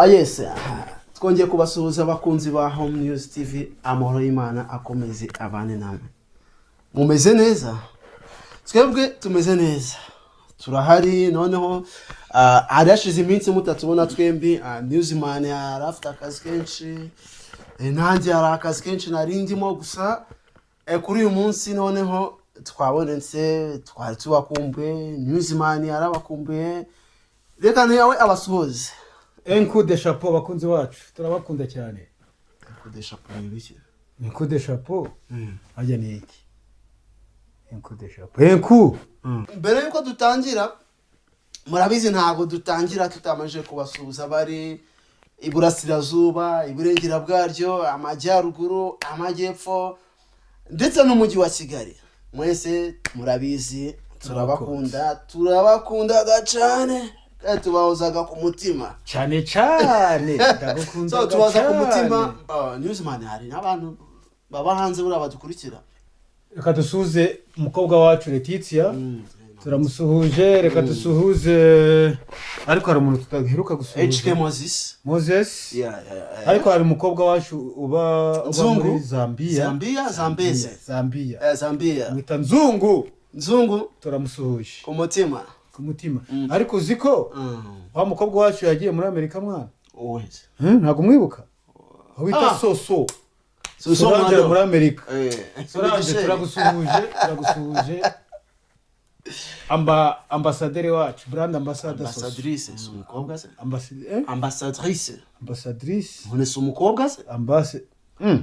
Yes, twongeye kubasuhuza abakunzi ba Home News TV, amahoro y'Imana akomeze abane namwe. Mumeze neza? Twebwe tumeze neza. Turahari noneho arashize iminsi mutatubona twembi. Newsman yarafite akazi kenshi, nanjye hari akazi kenshi narindimo gusa kuri uyu munsi noneho twabonetse, twari tubakumbuye. Newsman yarabakumbuye, reka nawe abasuhuze. Enku de chapeau bakunzi wacu turabakunda cyane. Enku de chapeau ni biki? Enku de chapeau ajya ni iki? Enku de chapeau enku mbere yuko dutangira, murabizi ntago dutangira tutamaje kubasuhuza bari iburasirazuba, iburengera bwaryo, amajyaruguru, amajyepfo ndetse n'umujyi wa Kigali. Mwese murabizi turabakunda cyane, tubahozaga ku mutima cyane cyane. Ndagukunda so tubaza ku mutima. Newsman hari n'abantu baba hanze buri abadukurikira. Reka dusuhuze umukobwa wacu Letitia, turamusuhuje. Reka dusuhuze, ariko hari umuntu tutaheruka gusuhuza, HK Moses. Ariko hari umukobwa wacu uba muri Zambia mwita Nzungu, turamusuhuje ku mutima. Ariko uziko wa mukobwa wacu yagiye muri Amerika mwana. Ntago mwibuka aho bita Soso muri Amerika. Solange turagusuhuje. Ambasaderi wacu, brand ambassadrice, umukobwa se? Ambassadrice. None se umukobwa se?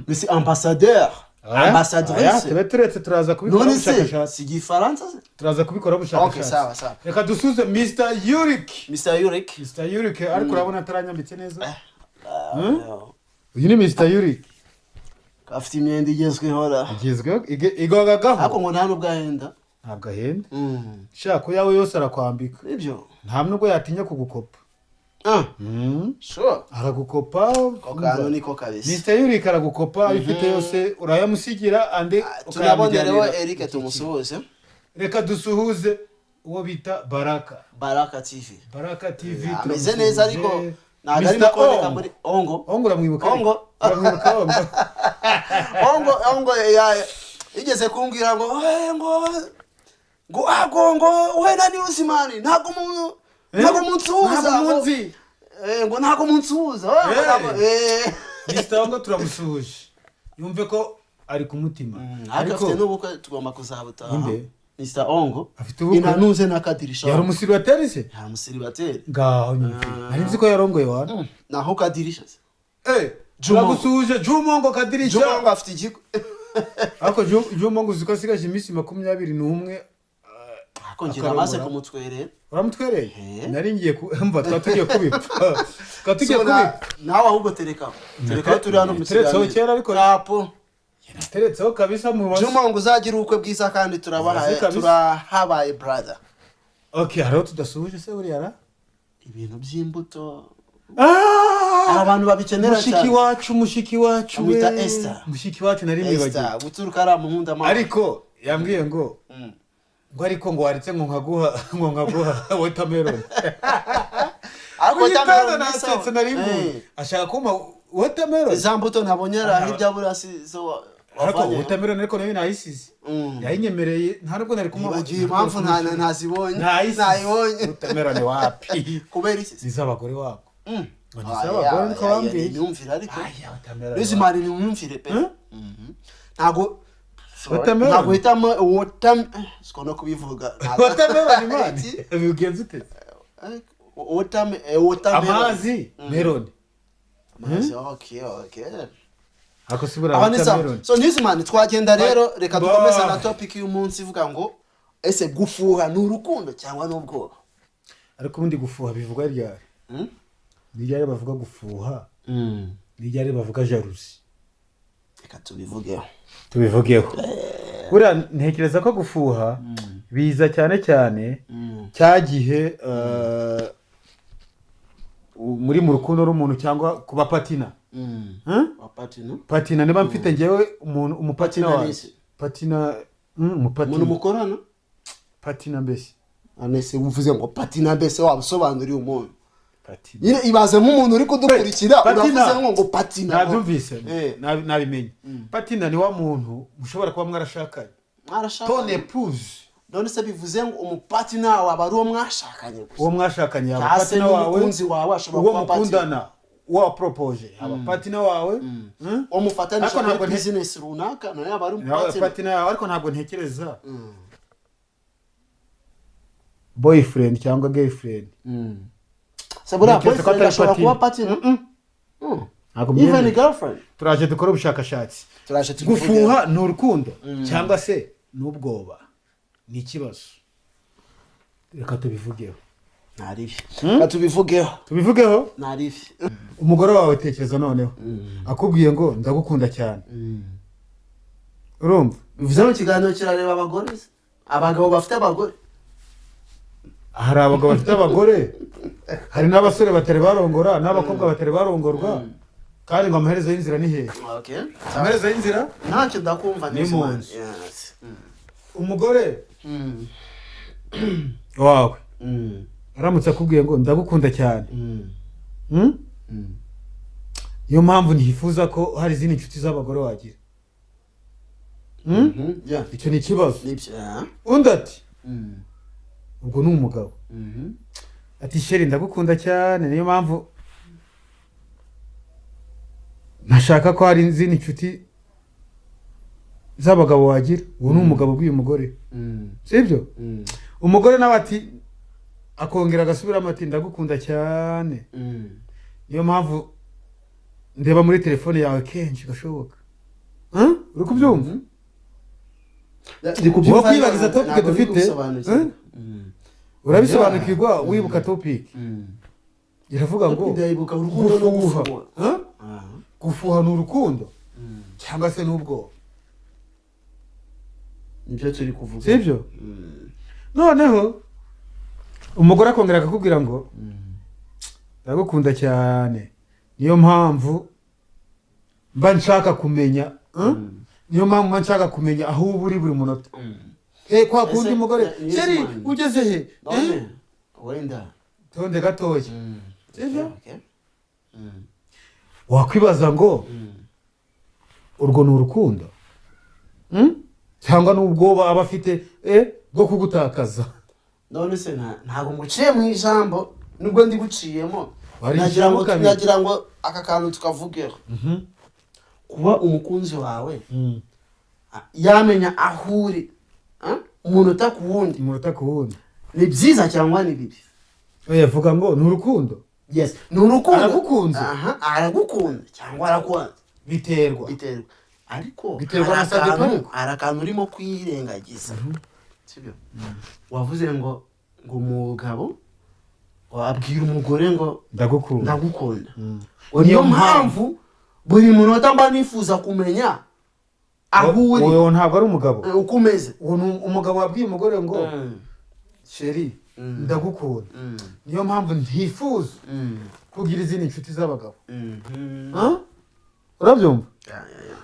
Misi ambassadeur. Ambassadrice. Turetse turaza kubikora ubushakashatsi. Si gifaransa se? Turaza kubikora ubushakashatsi. Okay, sawa. Reka dusuze Mr. Yurik. Ariko urabona ataranyambitse neza. Uyu ni Mr. Yurik. Afite imyenda igezweho. Igogagaho. Ariko ngo nta nubwo ahenda. Ntabwo ahenda. Shako yawe yose arakwambika. Nibyo. Nta nubwo yatinya kugukopa. Sure. Aragukopa. Kokano niko kabisa. Mr. Yurik aragukopa, ifite yose urayamusigira ande tunabonereho Eric tumusuhuze. Reka dusuhuze uwo bita Baraka TV. Ameze neza ariko ntabwo ari mukoreka muri Ongo uramwibuka? Ongo igeze kumbwira ngo wena Newsman ntago munsuhuza. Mr. Ongo turamusuhuje, yumve ko ari ku mutima. Ariko afite n'ubukwe tugomba kuzabutaha. Mr. Ongo inanuze nakadirisha. Yari umusiribateri se? Yari umusiribateri. Ngaho nyumve. Nari nzi ko yarongoye wana. Naho kadirisha se? Turagusuhuje Jumongo kadirisha. Jumongo afite igiko. Ariko Jumongo uziko asigaje iminsi 21. Ako ngira amaze kumutwerera. Uramutwereye? Nari ngiye kumva twatugiye kubipfa. Nawe ahubwo tereka turi hano mu kiganiro. Teretseho kera ariko rapo. Teretseho kabisa mu basi. Jumongo uzagira ubukwe bwiza kandi turahabaye brother. Okay, haro tudasuhuje se buri yara? Ibintu by'imbuto. Abantu babikenera cyane. Mushiki wacu amwita Esther. Mushiki wacu nari mbibagiye. Esther guturuka ara mu nkunda mama. Ariko yambwiye ngo ariko ngo waritse ngo nkaguha watermelon. Ako watermelon nasetse nari mbu. Ashaka kuma watermelon. Izambuto nabonye ara hirya burasi zo wavanye. Watermelon ariko nayo nayisize. Yayinyemereye ntabwo nari kumubagiye impamvu ntazibonye. Nayibonye. Watermelon wapi? Kubera iki? Zizabagore wako. Abagore niko bambwiye. Nyumvira ariko. Newsman ni nyumvire pe. Ntago hitamo sikona kubivuga. Watermelon man. Bigenze ute? Amazi melon. Okay. Ako sibura watermelon. So Newsman twagenda rero, reka dukomeza na topic y'umunsi ivuga ngo ese gufuha ni urukundo cyangwa n'ubwoba? Ariko ubundi gufuha bivuga ryari? Nijyare bavuga gufuha. Nijyare bavuga jalousie. Reka tubivugeho. Buriya ntekereza ko gufuha biza cyane cyagihe muri mu rukundo n'umuntu cyangwa kuba patina. Patina niba mfite ngewe umupatina wawe. Patina umuntu mukorana? Patina mbese. Anese uvuze ngo patina mbese wabusobanuriye umuntu. patina nyine ibaze nk'umuntu uri kudukurikira uravuze ngo patina nabyumvise nabimenye patina ni wa muntu mushobora kuba mwarashakanye ton épouse none se bivuze ngo umupatina wawe aba ari uwo mwashakanye gusa uwo mwashakanye yaba patina wawe umukunzi wawe ashobora kuba mukundana wa propose aba patina wawe umufatanije muri business runaka nayo aba ari patina yawe ariko ntabwo ntekereza boyfriend cyangwa girlfriend sabura boyfriend ashobora kuba patina even girlfriend turaje dukora ubushakashatsi gufuha ni urukundo cyangwa se n'ubwoba ni ikibazo reka tubivugeho tubivugeho umugore wawe tekereza noneho akubwiye ngo ndagukunda cyane urumva bivuze mu kiganiro kirareba abagore abagabo bafite abagore hari abagabo bafite abagore hari n'abasore batari barongora n'abakobwa batari barongorwa kandi ngo amaherezo y'inzira ni hehe amaherezo y'inzira ntacyo ndakumva ni mu nzu umugore wawe aramutse akubwiye ngo ndagukunda cyane niyo mpamvu ntifuza ko hari izindi nshuti z'abagore wagira icyo ni ikibazo undi ati ubwo ni umugabo ati sheri ndagukunda cyane niyo mpamvu ntashaka ko hari izindi nshuti z'abagabo wagira uwo ni umugabo bw'uyu mugore sibyo umugore nawe ati akongera agasubiramo ati ndagukunda cyane niyo mpamvu ndeba muri telefone yawe kenshi gashoboka uri kubyumva uwo kwibagiza topike dufite urabisobanukirwa wibuka topike iravuga ngo gufuha ni urukundo cyangwa se n'ubwoba nibyo turi kuvuga sibyo noneho umugore akongera akakubwira ngo ndagukunda cyane niyo mpamvu mba nshaka kumenya aho uba uri buri munota kwa kundi mugore sheri ugeze he wenda tonde gatoya wakwibaza ngo urwo ni urukundo cyangwa n'ubwoba aba afite bwo kugutakaza none se ntabwo nguciye mu ijambo nubwo ndi guciyemo nagira ngo aka kantu tukavugeho kuba umukunzi wawe yamenya aho uri umunota ku wundi ni byiza cyangwa ni bibi yavuga ngo ni urukundo yes ni urukundo aragukunze aragukunda cyangwa arakunze biterwa ariko hari akantu urimo kwirengagiza sibyo wavuze ngo umugabo wabwira umugore ngo ndagukunda niyo mpamvu buri munota mba nifuza kumenya aho uri uwo ntabwo ari umugabo uko umeze umugabo wabwiye umugore ngo sheri ndagukunda niyo mpamvu ntifuza kugira izindi nshuti z'abagabo urabyumva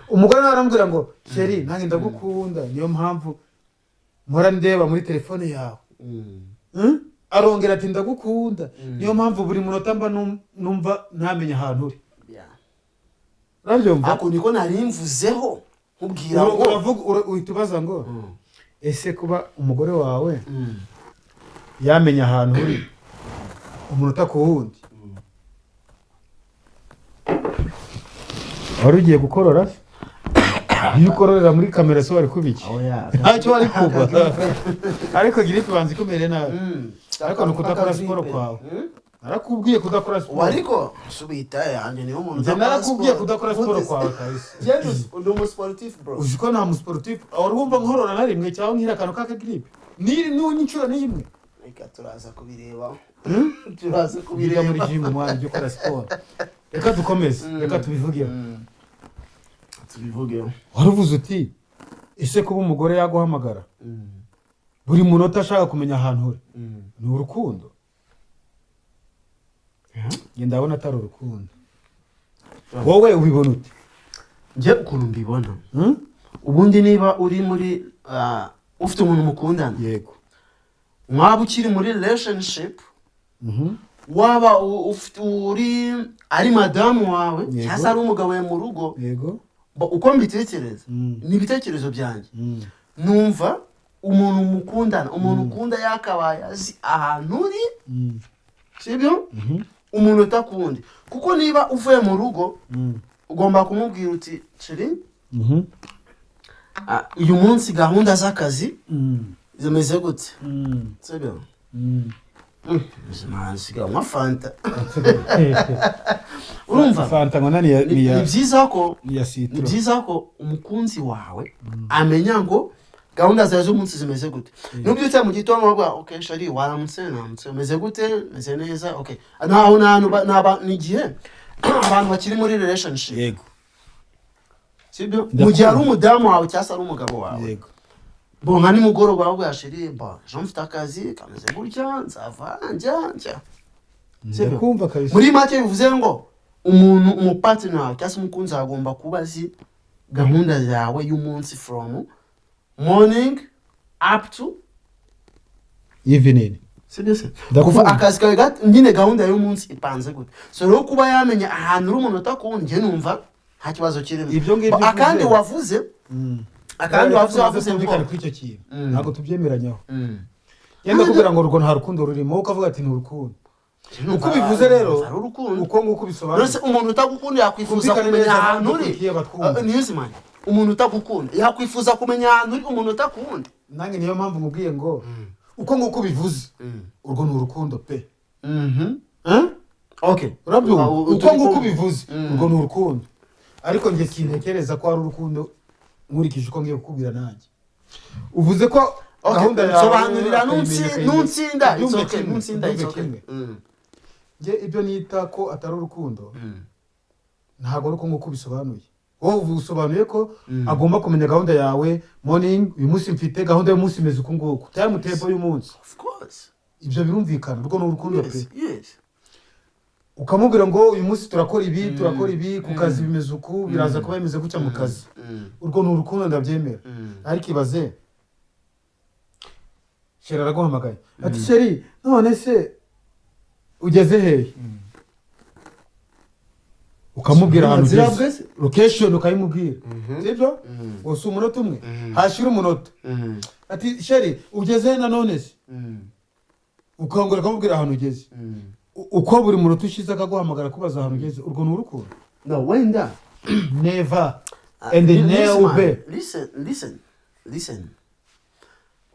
umugore nawe arambwira ngo sheri nanjye ndagukunda niyo mpamvu mpora ndeba muri telefone yawe arongera ati ndagukunda niyo mpamvu buri munota mba numva ntamenya ahantu uri urabyumva ako niko nari mvuzeho nkubwira ngo uhita ubaza ngo ese kuba umugore wawe yamenya ahantu uri umunota ku wundi wari ugiye gukorora iyo ukororera muri kamera so wari kubiki ntacyo wari kuba ariko gira itubanza ikumere nabi ariko ni ukudakora siporo kwawe narakubwiye kudakora siporo ariko subita yanjye niho umuntu narakubwiye kudakora siporo kwawe kabisa ndi umusportif bro uzi ko nta musportif wari wumva nkorora na rimwe cyangwa nkira akantu k'akagiripe n'inshuro n'imwe reka turaza kubireba muri gym mwana byo gukora siporo reka dukomeze reka tubivugeho waravuze uti ese kuba umugore yaguhamagara buri munota ashaka kumenya ahantu uri ni urukundo njye ndabona atari urukundo wowe ubibona ute njye ukuntu mbibona ubundi niba uri muri ufite umuntu mukundana yego mwaba ukiri muri relationship waba uri ari madamu wawe Yego. cyangwa ari umugabo we mu rugo yego uko mbitekereza ni ibitekerezo byanjye numva umuntu mukundana umuntu ukunda yakabaye azi ahantu uri sibyo umuntu utakundi kuko niba uvuye mu rugo ugomba kumubwira uti ceri uyu munsi gahunda z'akazi zimeze gute sibyo siga uma fanta urumva fanta ngo nani ni byiza ko umukunzi wawe amenya ngo gahunda zawe z'umunsi zimeze gute nubyo utari mu gitondo wavuga okay shari waramutse namutse umeze gute meze neza okay naho ni igihe abantu bakiri muri relationship yego sibyo mu gihe ari umudamu wawe cyangwa ari umugabo wawe yego bonka nimugoroba wavuga shari ejo mfite akazi kameze gutya nzava njya ndakumva kabisa muri make bivuze ngo umuntu umupartner wawe cyangwa umukunzi agomba kuba azi gahunda yawe y'umunsi from morning up to evening sibyo kuva akazi kawe nyine gahunda y'umunsi ipanze gute so rero kuba yamenya ahantu uri umuntu utakundi njye numva nta kibazo kirimo akandi wavuze ngo kuri icyo kintu ntabwo tubyemeranyaho yenda kubwira ngo urwo nta rukundo rurimo ukavuga ati ni urukundo uko bivuze rero uko nguko bisobanura umuntu utagukunda yakwifuza kumenya ahantu uri niyuzimanye umuntu utagukunda yakwifuza kumenya ahantu uri umuntu utakunda nange niyo mpamvu mubwiye ngo uko nguko bivuze urwo ni urukundo pe okay urabyumva uko nguko bivuze urwo ni urukundo ariko njye sintekereza ko ari urukundo nkurikije uko ngiye kukubwira nanjye uvuze ko gahunda yawe sobanurira nutsinda njye ibyo nita ko atari urukundo ntabwo ari uko nguko bisobanuye wowe usobanuye ko agomba kumenya gahunda yawe morning uyu munsi mfite gahunda y'umunsi imeze uku nguku time table y'umunsi of course ibyo birumvikana urwo ni urukundo pe ukamubwira ngo uyu munsi turakora ibi ku kazi bimeze uku biraza kuba bimeze gutya mu kazi urwo ni urukundo ndabyemera ariko ibaze sheri araguhamagaye ati sheri none se ugeze hehe ukamubwira ahantu ugeze location ukayimubwira sibyo wose umunota umwe hashira umunota ati sheri ugeze na none se ukongera ukamubwira ahantu ugeze uko buri munota ushize akaguhamagara kubaza ahantu ugeze urwo ni urukundo no wenda never and never listen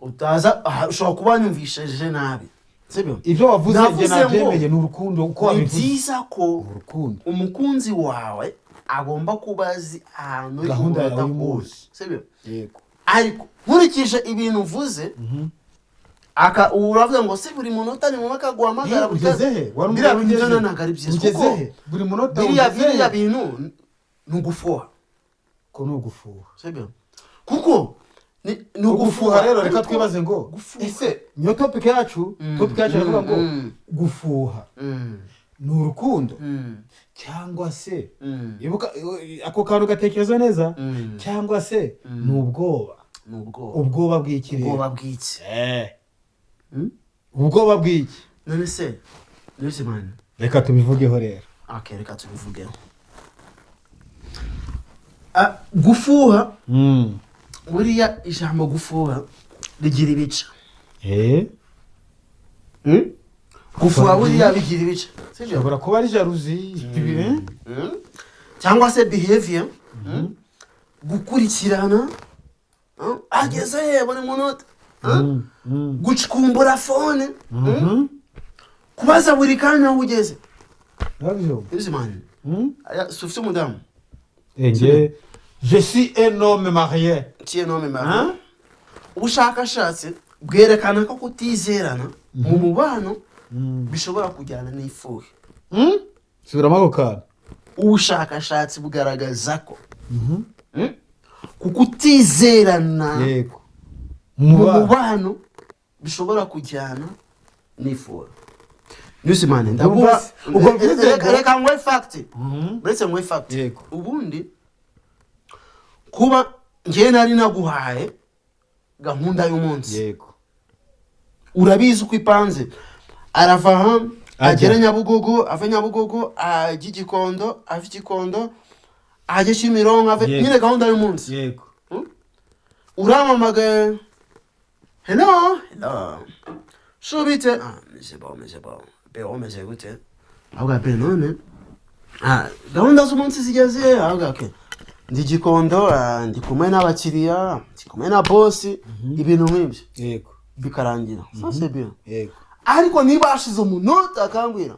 utaza ushobora kuba nyumvisheje nabi sibyo ibyo wavuze njye nabyemeye ni urukundo uko wabivuze ni byiza ko umukunzi wawe agomba kuba azi ahantu gahunda yawe y'umunsi sibyo yego ariko nkurikije ibintu uvuze uravuga ngo si buri munota ni mu akaguhamagara ugeze he biriya bintu ntabwo ari byiza kuko buri munota biriya bintu ni ugufuha ko ni ugufuha sibyo kuko ni ugufuha rero reka twibaze ngo ese niyo topic yacu aravuga ngo gufuha ni urukundo cyangwa se ibuka ako kantu gatekereza neza cyangwa se ni ubwoba bw'ikirere ubwoba bw'iki none se man reka tubivugeho rero reka tubivugeho gufuha buriya ijambo gufuha rigira ibice gufuha buriya bigira ibice ushobora kuba ari jalousie cyangwa se behavior gukurikirana ageze he buri munota gucukumbura fone kubaza buri kanya aho ugeze man ufite umudamu je suis un homme marié ubushakashatsi bwerekana ko kutizerana mu mubano bishobora kujyana n'ifuhe subiramo ako kantu ubushakashatsi bugaragaza ko kutizerana mu mubano bishobora kujyana n'ifuhe Newsman ndavuga reka ngwe fact uretse ngwe fact ubundi kuba ngiye nari naguhaye gahunda y'umunsi yego urabizi uko ipanze arava agere Nyabugogo ave Nyabugogo ajye Gikondo ave Gikondo ajye Kimironko ave nyine gahunda y'umunsi yego uramamagaye hello shubite c'est bon be omeze gute ahubwo pe none gahunda z'umunsi zigeze ahubwo ke ndi Gikondo ndi kumwe n'abakiriya ndi kumwe na boss ibintu nk'ibyo yego bikarangira ça c'est bien yego ariko niba ashize umunota akambwira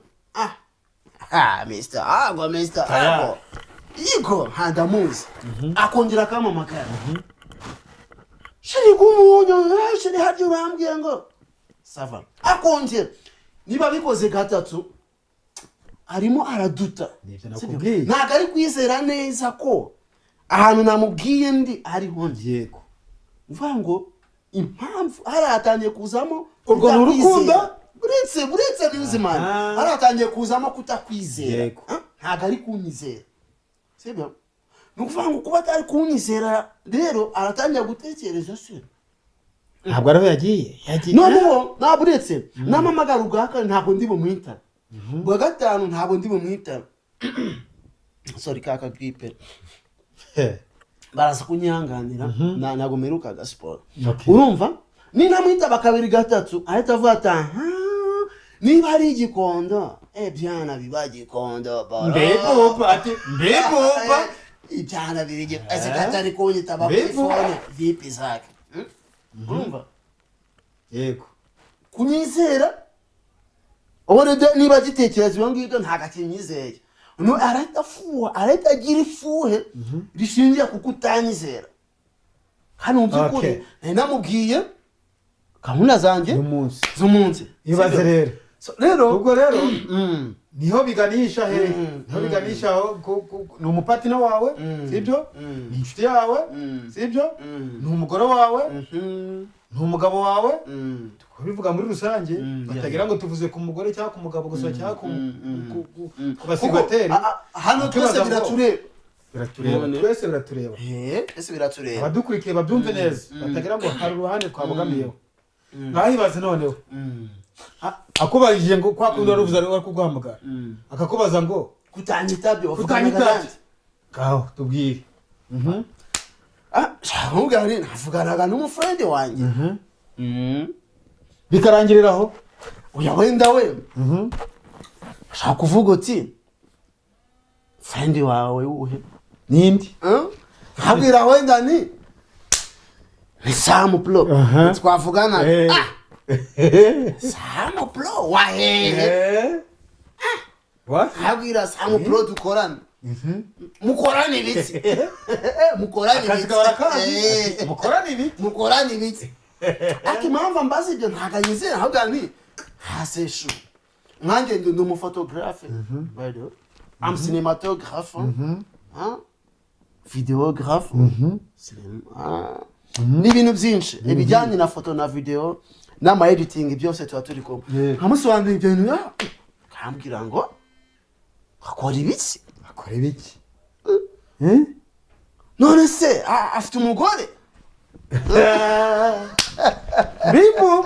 Mr. Yego hadamuzi akongera akamamagara shiri kumunyo shiri haryo bambwiye ngo sava akongera niba bikoze gatatu arimo araduta ntago ari kwizera neza ko ahantu namubwiye ndi ariho yego uvuga ngo impamvu haratangiye kuzamo urwo n'urukundo buretse bizimana haratangiye kuzamo kutakwizera ntago ari kunyizera sibyo nukuvuga ngo kuba atari kunyizera rero aratangiye gutekereza se ntabwo araho yagiye noneho naburetse namamagara ubwaka ntabwo ndi bumwita bwa gatanu ntabwo ndi bumwita sorry kaka gripe baraza kunyihanganira ntabwo merukaga siporo urumva ni namwita bakabiri gatatu ahita avuga ati niba ari Gikondo byana biba Gikondo mbebopa ibyana birige ese katari kunyita bakufone vipi zake urumva yego kunyizera orede niba gitekereza ibyo ngibyo ntago akinyizeye no arahita agira ifuhe rishingiye kuko utanyizera hano by'ukuri namubwiye gahunda zanjye z'umunsi ibaze rero ubwo rero niho biganisha niho biganisha ni umupatina wawe sibyo ni inshuti yawe sibyo ni umugore wawe ni umugabo wawe tubivuga muri rusange batagira ngo tuvuze ku mugore cyangwa ku mugabo gusa cyangwa ku basigateri hano twese biratureba twese biratureba ese biratureba abadukurikiye babyumve neza batagira ngo hari uruhande twabogamiyeho ntahibaze noneho akubajije ngo kwa kundi wari uvuze ari kuguhamagara akakubaza ngo kutanyitabye ngaho tubwire shahugari navuganaga n'umufrende wanjye bikarangiriraho uya wenda we shaka kuvuga uti friend wawe uhe nindi habwira wenda ni Sam Pro twavugana Sam Pro wahe habwira Sam Pro dukorana mukorana ibiki mukorana ibiki akimamva mbazi ibyo ntaganyizera ahubwo ni haseshu nkanjye ndi umufotographe am cinématographe videographe n'ibintu byinshi ibijyanye na foto na video n'ama editing byose tuba turi kumwe nkamusobanurira ibyo bintu kambwira ngo akora ibiki none se afite umugore bibu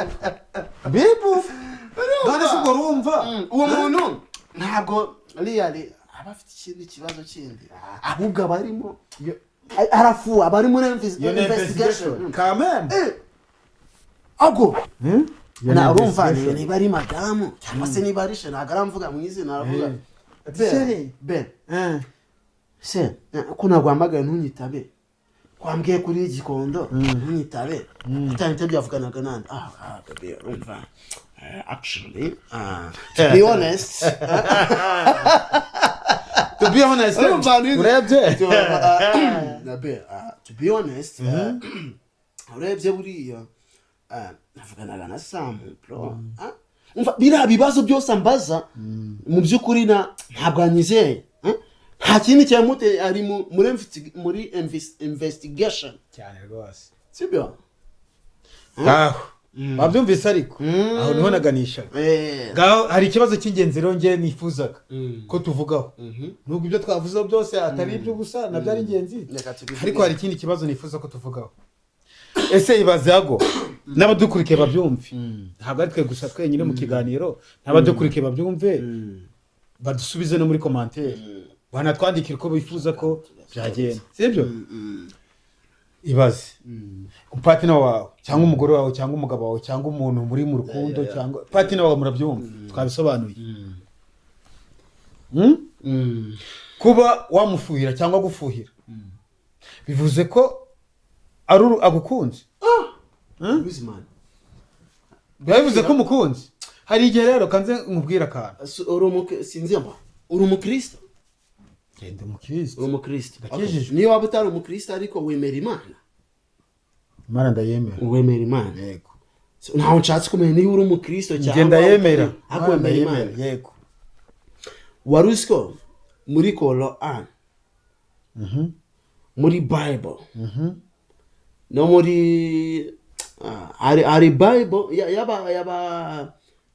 none se ubwo urumva uwo muntu ntabwo really aba afite ikindi kibazo kindi ahubwo abarimo arafu abari muri investigation kamen ago na urumva niba ari madamu cyangwa se niba ari she ntabwo aramvuga mu izina aravuga Ben se ko nagwamagaye ntunyitabe kwambwiye kuri Gikondo ntunyitabe atanyite byavuganaga nande baby urumva actually to be honest urebye to be honest urebye buriya navuganaga na Sam Pro umva bira bibazo byose ambaza mu byukuri ntabwo anyizeye nta kintu cyamute ari muri investigation cyane rwose sibyo babyumvise ariko aho niho naganishaga ngaho hari ikibazo cy'ingenzi rongeye nifuzaga ko tuvugaho nubwo ibyo twavuzeho byose atari ibyo gusa nabyo ari ingenzi ariko hari ikindi kibazo nifuza ko tuvugaho ese ibaze yago n'abadukurikiye babyumve ntabwo ari twe gusa twenyine mu kiganiro n'abadukurikiye babyumve badusubize no muri commentaire banatwandikira uko bifuza ko byagenda sibyo ibaze partner wawe cyangwa umugore wawe cyangwa umugabo wawe cyangwa umuntu muri mu rukundo cyangwa partner wawe murabyumva twabisobanuye kuba wamufuhira cyangwa gufuhira bivuze ko agukunze bivuze ko umukunzi hari igihe rero kanze nkubwira akantu sinzi mba uri umukristo genda umukristo uri umukristo niyo waba utari umukristo ariko wemera imana ndayemera wemera imana yego ntaho nshatse kumenya niba uri umukristo cyangwa ngenda yemera wemera imana yego wari uzi ko muri Quran muri Bible no muri ari Bible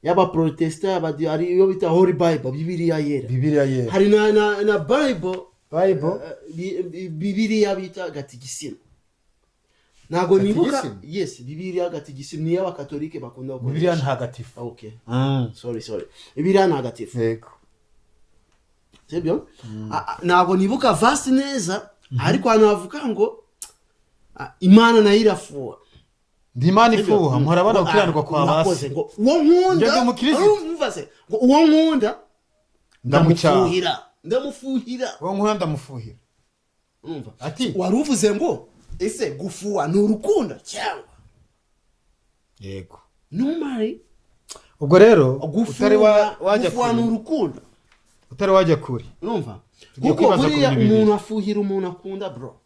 yaba protesta ari iyo bita Holy Bible Bibiliya yera hari na Bible Bibiliya bita Gatigisimu ntago nibuka yes Bibiliya Gatigisimu ni y'abakatolike bakunda ko Bibiliya ntagatifu okay sorry Bibiliya ntagatifu yego sibyo ntago nibuka vasi neza ariko hano havuga ngo imana nayo irafuha ndimana ifuha murabana gukiranirwa kwa basi ngo uwo nkunda umvaze ngo uwo nkunda ndamufuhira uwo nkunda ndamufuhira umva ati waruvuze ngo ese gufuha ni urukundo cyangwa yego numari ubwo rero utari wajya gufuha ni urukundo utari wajya kuri urumva kuko buriya umuntu afuhira umuntu akunda bro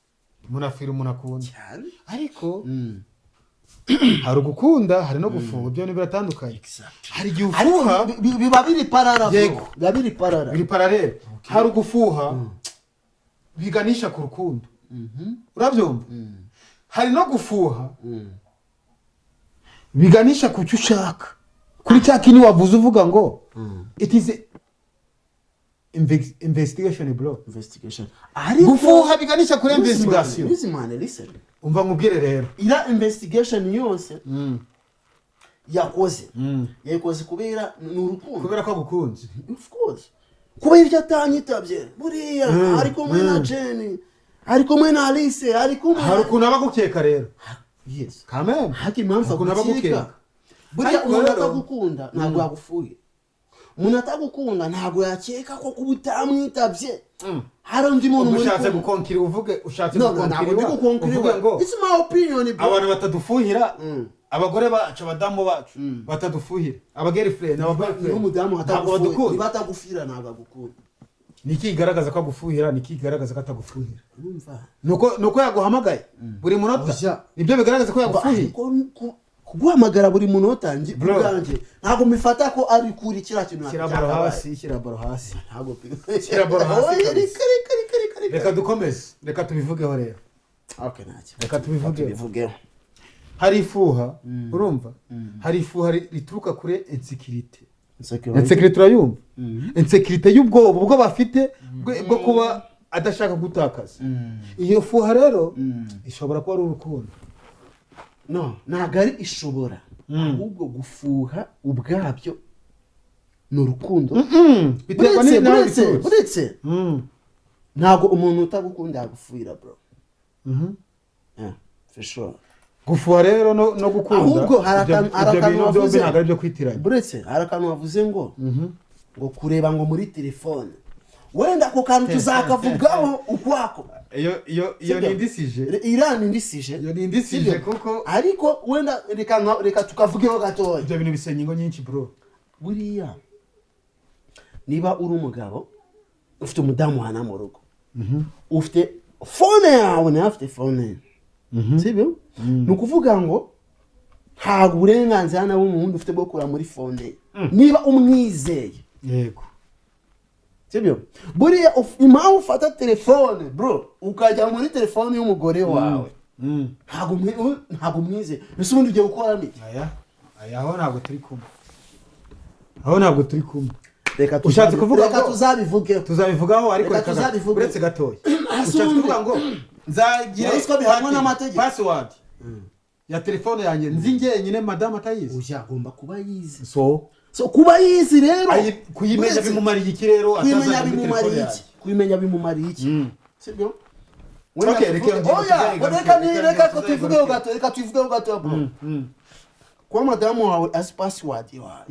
umuntu afuhira umuntu akunda ariko hari ugukunda hari no gufuha ibyo ni biratandukanye hari igihe ufuha biba biri parara biba biri parara hari ugufuha biganisha ku rukundo urabyumva hari no gufuha biganisha ku cyo ushaka kuri cya kintu wavuze uvuga ngo it is investigation bro gufuha biganisha kuri investigation listen umva nkubwire rero ira investigation yose yakoze kubera n'urukundo kubera ko agukunze of course kubera ibyo atanyitabye buriya ariko mwe na Jenny ariko mwe na Alice ariko hari ukuntu abagukeka rero yes kameme haki impamvu abagukeka buriya umuntu atagukunda ntabwo yagufuye umuntu atagukunda ntabwo yakeka ko kuba utamwitabye hari undi muntu ushatse gukonkira ushatse gukonkira ngo it's my opinion abantu batadufuhira abagore bacu abadamu bacu batadufuhira abagirlfriend n'umudamu batagufira ntabwo agukunda niki igaragaza ko agufuhira niki igaragaza ko atagufuhira nuko yaguhamagaye buri munota nibyo bigaragaza ko yagufuhira kuguhamagara buri munota ubwanjye ntabwo mifata ko ari kuri kira kintu kirabaro hasi ntabwo kirabaro hasi reka dukomeze reka tubivugeho rero okay ntacyo reka tubivugeho hari ifuha urumva hari ifuha rituruka kuri insecurity urayumva insecurity y'ubwoba ubwo bafite bwo kuba adashaka gutakaza iyo fuha rero ishobora kuba ari urukundo no ntabwo ari ishobora ahubwo gufuha ubwabyo ni urukundo buretse ntabwo umuntu utagukunda yagufuhira bro for sure gufuha rero no gukunda ahubwo hari akantu wavuze ntabwo ari byo kwitiranya buretse hari akantu wavuze ngo kureba ngo muri telefone wenda ako kantu tuzakavugaho ukwako iyo nindisije iyo nindisije kuko ariko wenda reka tukavugeho gatoya ibyo bintu bisenya ingo nyinshi bro buriya niba uri umugabo ufite umudamu hana mu rugo ufite phone yawe nawe afite phone sibyo ni ukuvuga ngo ntabwo uburenganzira nawe umuhungu ufite bwo kureba muri phone niba umwizeye yego sibyo buriya impamvu ufata telefone bro ukajya muri telefone y'umugore wawe ntabwo umwizeye mbese ubundi ugiye gukora ni aho ntabwo turi kumwe reka ushatse kuvuga ngo tuzabivugaho ariko uretse gatoya ushatse kuvuga ngo nzagira password ya telefone yanjye nzi njyenyine madame atayizi uya agomba kuba yizi so kuba yizi rero kuyimenya bimumariye iki rero kuyimenya bimumariye iki sibyo Okay, reka tuivugeho gato bro kwa madamu wawe as password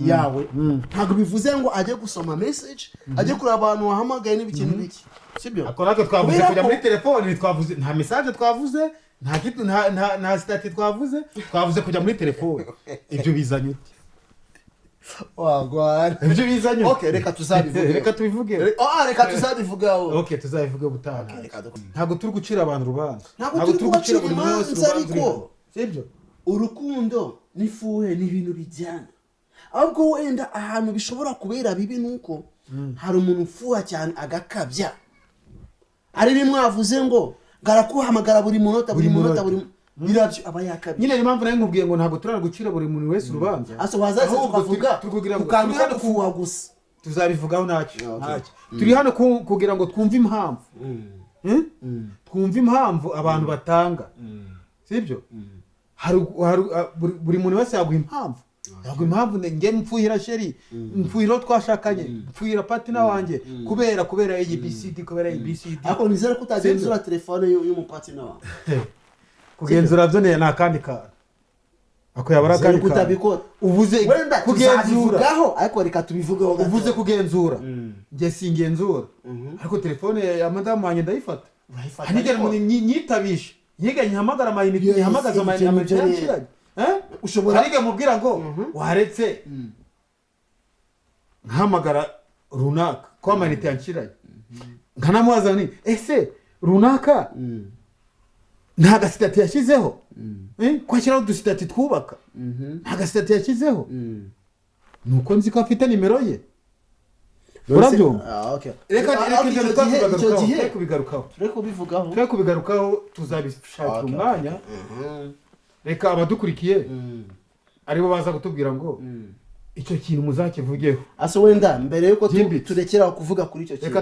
yawe ntabwo bivuze ngo ajye gusoma message ajye kuri abantu wahamagaye n'ibikintu biki sibyo ako nako twavuze kujya muri telefone twavuze nta message twavuze nta kitu nta stat twavuze kujya muri telefone ibyo bizanye uti wagwana ibyo bizanye okay reka tuzabivuge reka tubivuge reka tuzabivugaho okay tuzabivuge butaha ntabwo turi gucira abantu rubanza ntabwo turi gucira buri wese ariko sibyo urukundo n'ifuhe ni ibintu bijyana ahubwo wenda ahantu bishobora kubera bibi nuko hari umuntu ufuha cyane agakabya ari bimwe avuze ngo ngarakuhamagara buri munota birabyo aba yakabye nyine impamvu nayo nkubwiye ngo ntabwo turara gucira buri muntu wese urubanza aso wazaze tukavuga tukandi hano kufuha gusa tuzabivugaho ntacyo turi hano kugira ngo twumve impamvu twumve impamvu abantu batanga sibyo buri muntu wese yaguha impamvu nge mpfuhira sheri mpfuhira twashakanye mpfuhira partner wanjye kubera ABCD ako nizera kutagenzura telefone y'umupartner wawe kugenzura byo ni akandi kantu ako yabara kandi kutabikora uvuze kugenzura ariko reka tubivugeho uvuze kugenzura nge singenzura ariko telefone ya madame wanjye ndayifata hanigera mu nyitabisha yiga nyihamagara amayinite nyihamagaza amayinite yanshiranye ushobora arige mubwira ngo waretse nkamagara runaka ko amayinite yanshiranye nkanamubaza ni ese runaka nta gasitati yashyizeho kwashyiraho udusitati twubaka nta gasitati yashyizeho nuko nzi ko afite nimero ye urabyumva reka kubigarukaho tuzabishakira umwanya reka abadukurikiye aribo baza kutubwira ngo icyo kintu muzakivugeho aso wenda mbere yuko turekera kuvuga kuri icyo kintu reka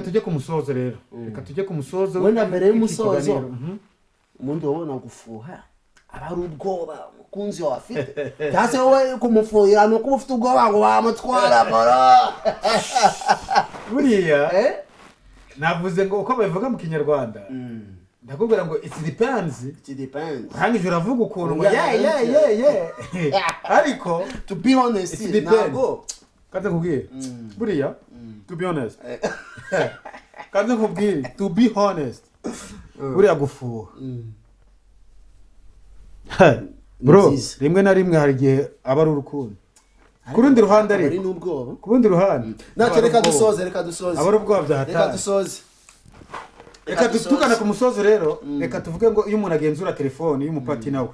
tujye ku musozo wenda mbere y'umusozo umuntu wabona gufuha aba ari ubwoba umukunzi wawe afite cyase wowe kumufuhira nuko uba ufite ubwoba ngo wamutwara moro buriya navuze ngo uko babivuga mu kinyarwanda ndakubwira ngo it depends hangije uravuga ukuntu ngo ariko to be honest ntabwo kaze nkubwire buriya to be honest kaze nkubwire to be honest buriya gufuha bro rimwe na rimwe hari igihe aba ari urukundo ku rundi ruhande ari n'ubwoba ku rundi ruhande ntacyo reka dusoze aba ari ubwoba bya hatari reka dusoze reka tukana ku musozo rero reka tuvuge ngo iyo umuntu agenzura telefone y'umupartner we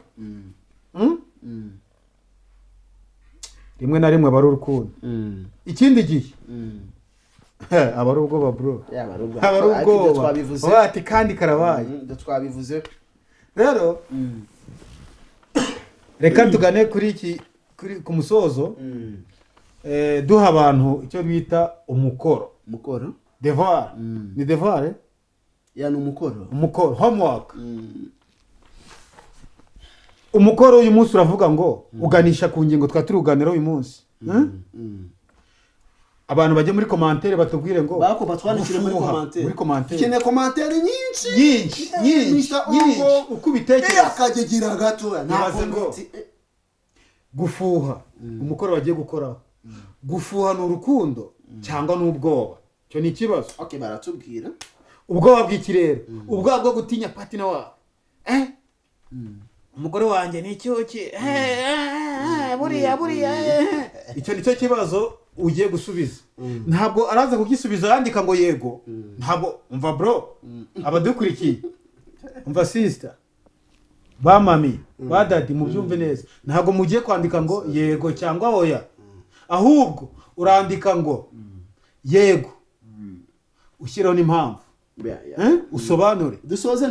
rimwe na rimwe aba ari urukundo ikindi gihe aba ari ubwoba bro aba ari ubwoba bati kandi karabaye twabivuze rero reka tugane kuri ku musozo duha abantu icyo bita umukoro devoir ni devoir ya ni umukoro homework umukoro uyu munsi uravuga ngo uganisha ku ngingo twaturuganira uyu munsi abantu bajye muri commentaire batubwire ngo bako batwandikire muri commentaire kene commentaire nyinshi uko bitekereza akagegira gato nabaze ngo gufuha umukoro bagiye gukora gufuha ni urukundo cyangwa n'ubwoba cyo ni ikibazo okay baratubwira ubwoba bw'ikirere ubwoba bwo gutinya partner wawe umugore wanjye ni icyoki buriya icyo nicyo kibazo ugiye gusubiza ntabwo araza kugisubiza yandika ngo yego ntabwo umva bro abadukurikiye umva sister ba mami ba daddy mubyumve neza ntabwo mugiye kwandika ngo yego cyangwa oya ahubwo urandika ngo yego ushyiraho n'impamvu usobanure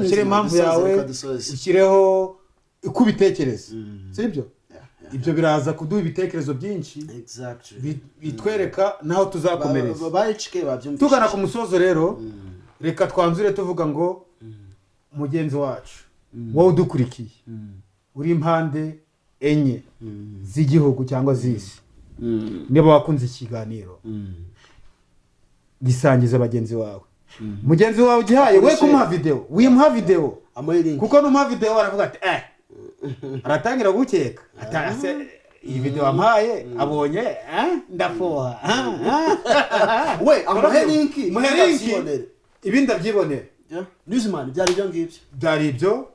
ushyire impamvu yawe ushyireho uko ubitekereza sibyo ibyo biraza kuduha ibitekerezo byinshi bitwereka naho tuzakomereza tugana ku musozo rero reka twanzure tuvuga ngo mugenzi wacu wowe udukurikiye uri impande enye z'igihugu cyangwa z'isi niba wakunze ikiganiro gisangiza bagenzi wawe mugenzi wawe ugihaye we kumuha video wimuha video kuko numuha video aravuga ati aratangira gukeka atase iyi video ampaye abonye ndafoha we amuhe link ibindi abyibonera Newsman byari byo ngibyo byari ibyo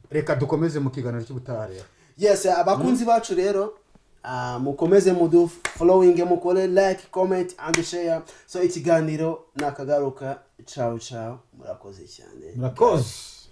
reka dukomeze mu kiganiro cy'ubutaha rero yes abakunzi bacu rero mukomeze mudu following mukore like comment and share so ikiganiro nakagaruka ciao ciao murakoze cyane murakoze